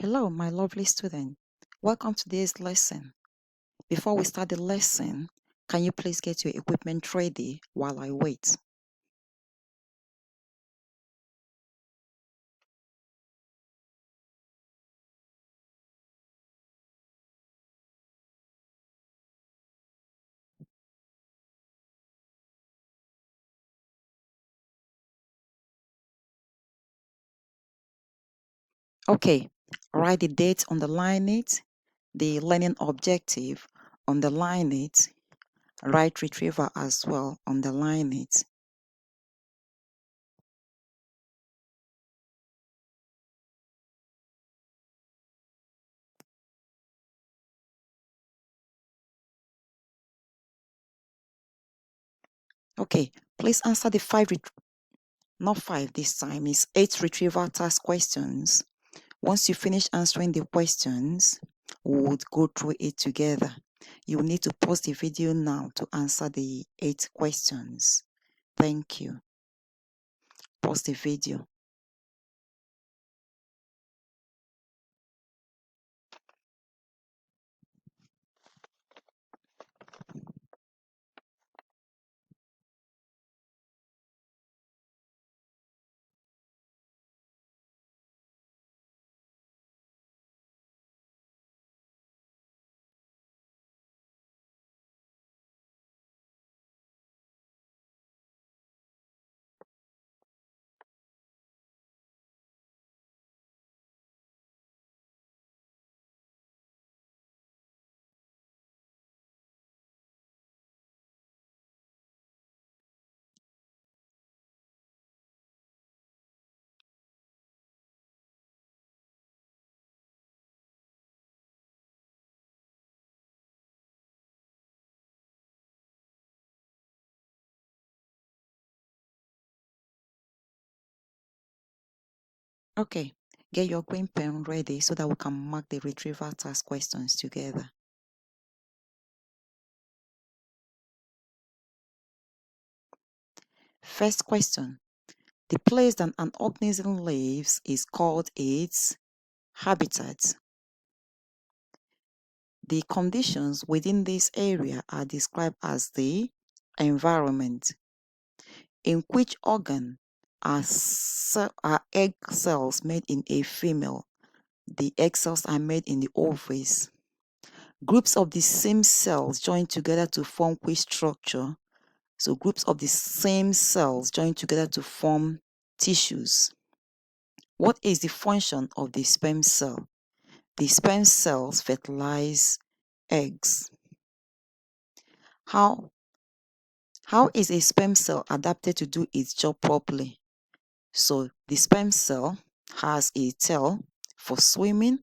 Hello, my lovely student. Welcome to today's lesson. Before we start the lesson, can you please get your equipment ready while I wait? Okay, write the date, underline it, the learning objective, underline it, write retriever as well, underline it. Okay, please answer the not five this time, it's 8 retrieval task questions. Once you finish answering the questions, we would go through it together. You will need to pause the video now to answer the 8 questions. Thank you. Pause the video. Okay, get your green pen ready so that we can mark the retrieval task questions together. First question. The place that an organism lives is called its habitat. The conditions within this area are described as the environment. In which organ are egg cells made in a female? The egg cells are made in the ovaries. Groups of the same cells join together to form which structure? So groups of the same cells join together to form tissues. What is the function of the sperm cell? The sperm cells fertilize eggs. How is a sperm cell adapted to do its job properly? So the sperm cell has a tail for swimming,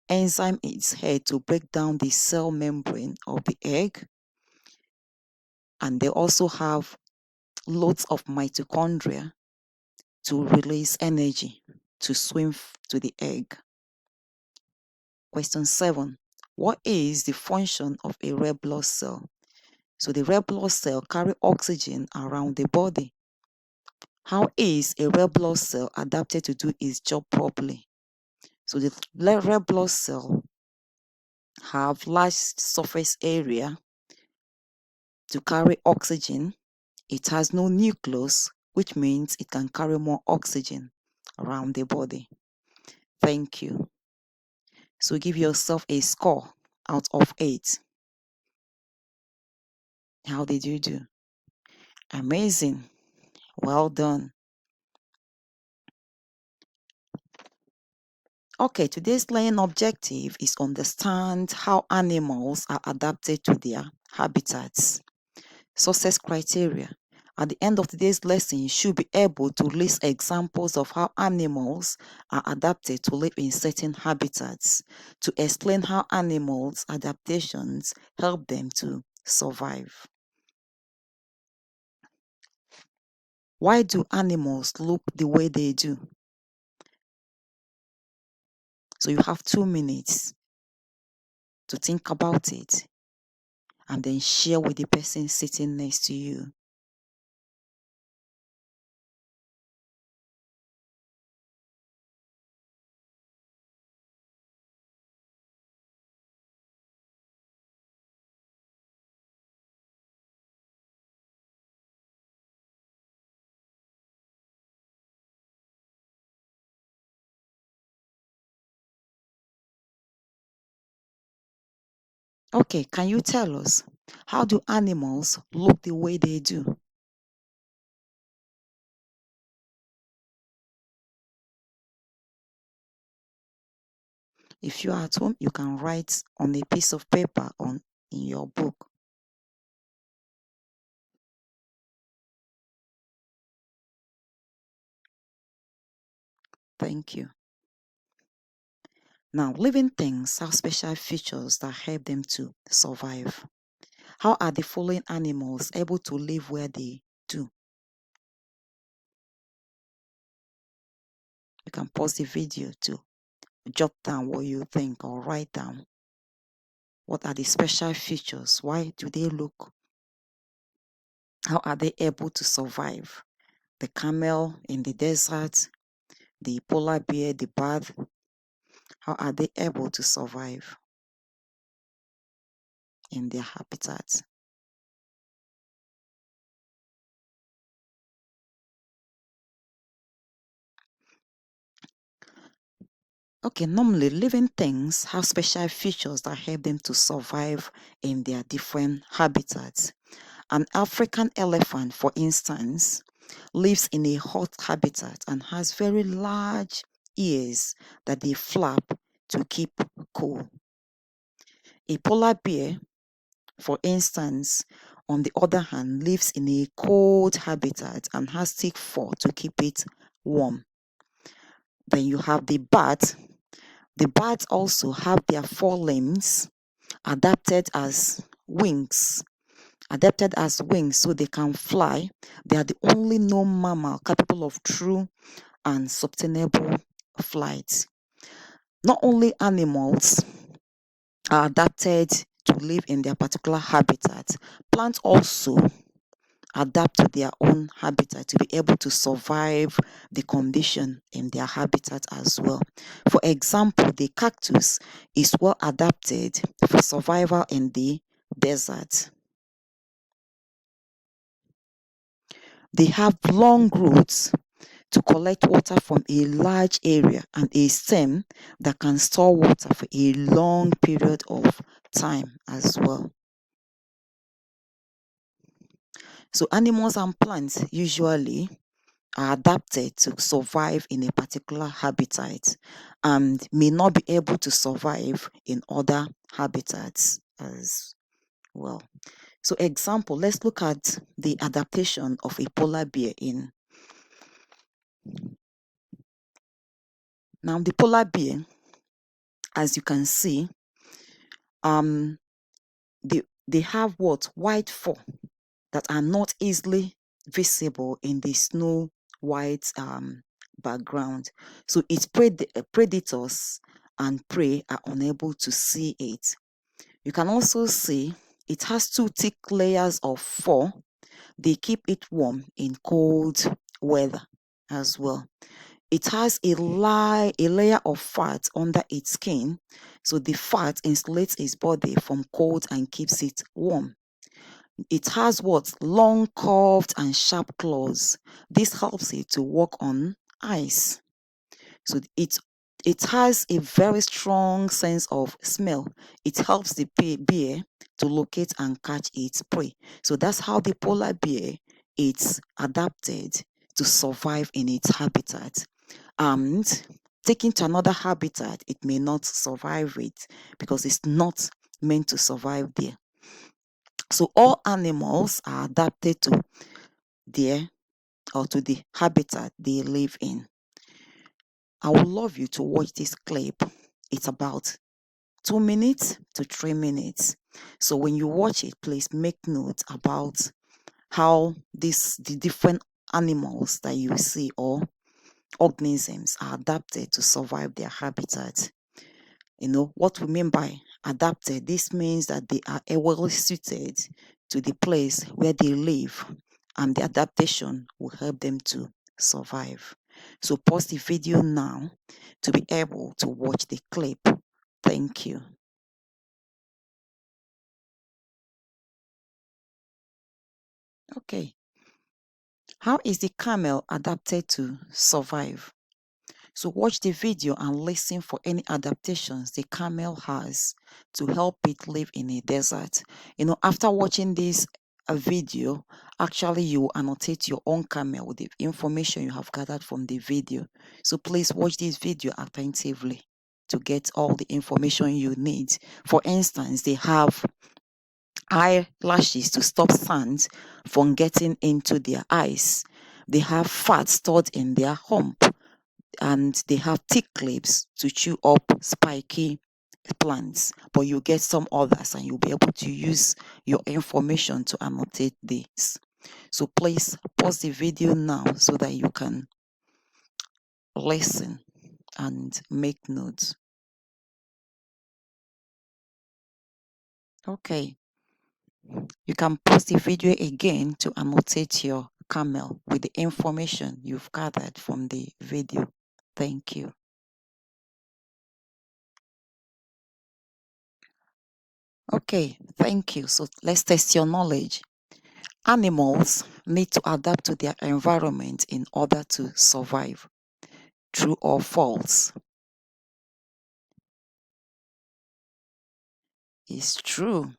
enzyme in its head to break down the cell membrane of the egg, and they also have loads of mitochondria to release energy to swim to the egg. Question 7. What is the function of a red blood cell? So the red blood cell carry oxygen around the body. How is a red blood cell adapted to do its job properly? So the red blood cell have large surface area to carry oxygen. It has no nucleus, which means it can carry more oxygen around the body. Thank you. So give yourself a score out of 8. How did you do? Amazing. Well done. Okay, today's learning objective is understand how animals are adapted to their habitats. Success criteria. At the end of today's lesson, you should be able to list examples of how animals are adapted to live in certain habitats, to explain how animals' adaptations help them to survive. Why do animals look the way they do? So you have 2 minutes to think about it and then share with the person sitting next to you. Okay, can you tell us, how do animals look the way they do? If you are at home, you can write on a piece of paper on in your book. Thank you. Now, living things have special features that help them to survive. How are the following animals able to live where they do? You can pause the video to jot down what you think or write down. What are the special features? Why do they look? How are they able to survive? The camel in the desert, the polar bear, the bat, how are they able to survive in their habitat? Okay, normally living things have special features that help them to survive in their different habitats. An African elephant, for instance, lives in a hot habitat and has very large ears that they flap to keep cool. A polar bear, for instance, on the other hand, lives in a cold habitat and has thick fur to keep it warm. Then you have the bat. The bats also have their forelimbs adapted as wings so they can fly. They are the only known mammal capable of true and sustainable flight. Not only animals are adapted to live in their particular habitat, plants also adapt to their own habitat to be able to survive the condition in their habitat as well. For example, the cactus is well adapted for survival in the desert. They have long roots to collect water from a large area and a stem that can store water for a long period of time as well. So animals and plants usually are adapted to survive in a particular habitat and may not be able to survive in other habitats as well. So example, let's look at the adaptation of a polar bear in. Now the polar bear, as you can see, um they have what? White fur that are not easily visible in the snow white background. So its predators and prey are unable to see it. You can also see it has two thick layers of fur. They keep it warm in cold weather as well. It has a layer of fat under its skin, so the fat insulates its body from cold and keeps it warm. It has what? Long, curved, and sharp claws. This helps it to walk on ice. So it has a very strong sense of smell. It helps the bear to locate and catch its prey. So that's how the polar bear it's adapted to survive in its habitat. And taken to another habitat, it may not survive it because it's not meant to survive there. So all animals are adapted to their or to the habitat they live in. I would love you to watch this clip. It's about 2 minutes to 3 minutes. So when you watch it, please make note about how the different animals that you see or organisms are adapted to survive their habitat. You know what we mean by adapted? This means that they are well suited to the place where they live, and the adaptation will help them to survive. So pause the video now to be able to watch the clip. Thank you. Okay. How is the camel adapted to survive? So watch the video and listen for any adaptations the camel has to help it live in a desert. After watching this video, actually you annotate your own camel with the information you have gathered from the video. So please watch this video attentively to get all the information you need. For instance, they have eyelashes to stop sand from getting into their eyes. They have fat stored in their hump, and they have thick lips to chew up spiky plants. But you get some others and you'll be able to use your information to annotate this. So please pause the video now so that you can listen and make notes. Okay, you can pause the video again to annotate your camel with the information you've gathered from the video. Thank you. Okay, thank you. So let's test your knowledge. Animals need to adapt to their environment in order to survive. True or false? It's true.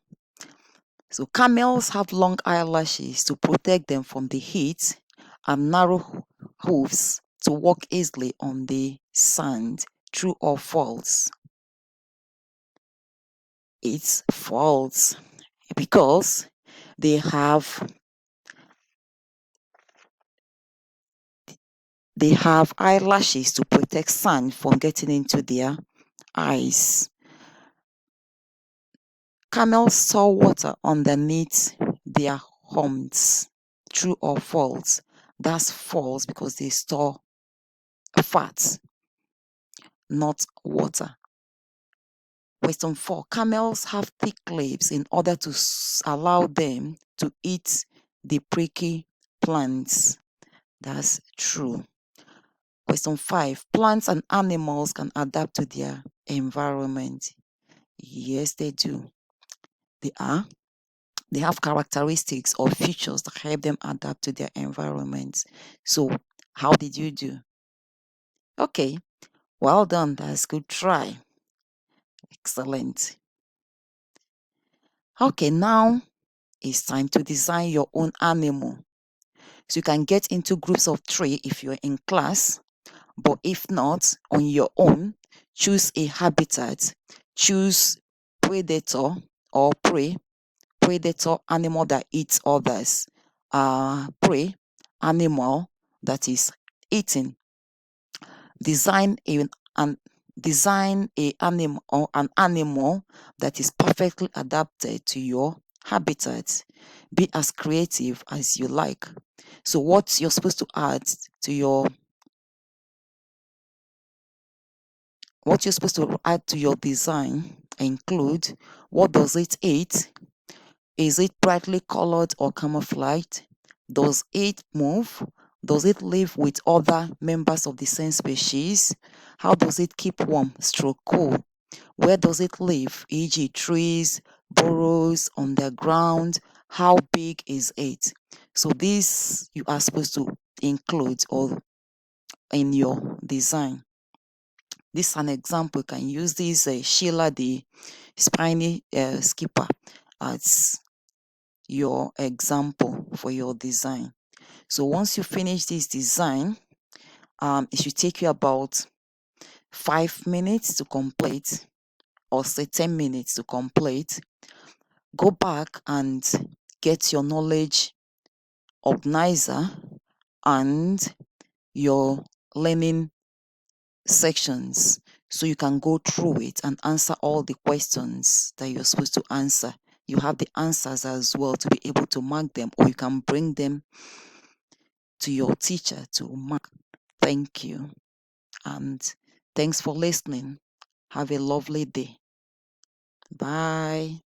So camels have long eyelashes to protect them from the heat and narrow hooves to walk easily on the sand. True or false? It's false, because they have eyelashes to protect sand from getting into their eyes. Camels store water underneath their humps. True or false? That's false, because they store fat, not water. Question 4. Camels have thick lips in order to allow them to eat the prickly plants. That's true. Question 5. Plants and animals can adapt to their environment. Yes, they do. They have characteristics or features that help them adapt to their environment. So, how did you do? Okay, well done. That's good try. Excellent. Okay, now it's time to design your own animal. So you can get into groups of 3 if you're in class, but if not, on your own, choose a habitat. Choose predator or prey. Predator, animal that eats others. Prey, animal that is eaten. Design an animal that is perfectly adapted to your habitat. Be as creative as you like. So what you're supposed to add to your design include: what does it eat? Is it brightly colored or camouflaged? Does it move? Does it live with other members of the same species? How does it keep warm stroke cool? Where does it live, e.g. trees, burrows, underground? How big is it? So this you are supposed to include all in your design. This is an example. You can use this Sheila the spiny skipper as your example for your design. So once you finish this design, it should take you about 5 minutes to complete, or say 10 minutes to complete. Go back and get your knowledge organizer and your learning sections, so you can go through it and answer all the questions that you're supposed to answer. You have the answers as well to be able to mark them, or you can bring them to your teacher to mark. Thank you, and thanks for listening. Have a lovely day. Bye.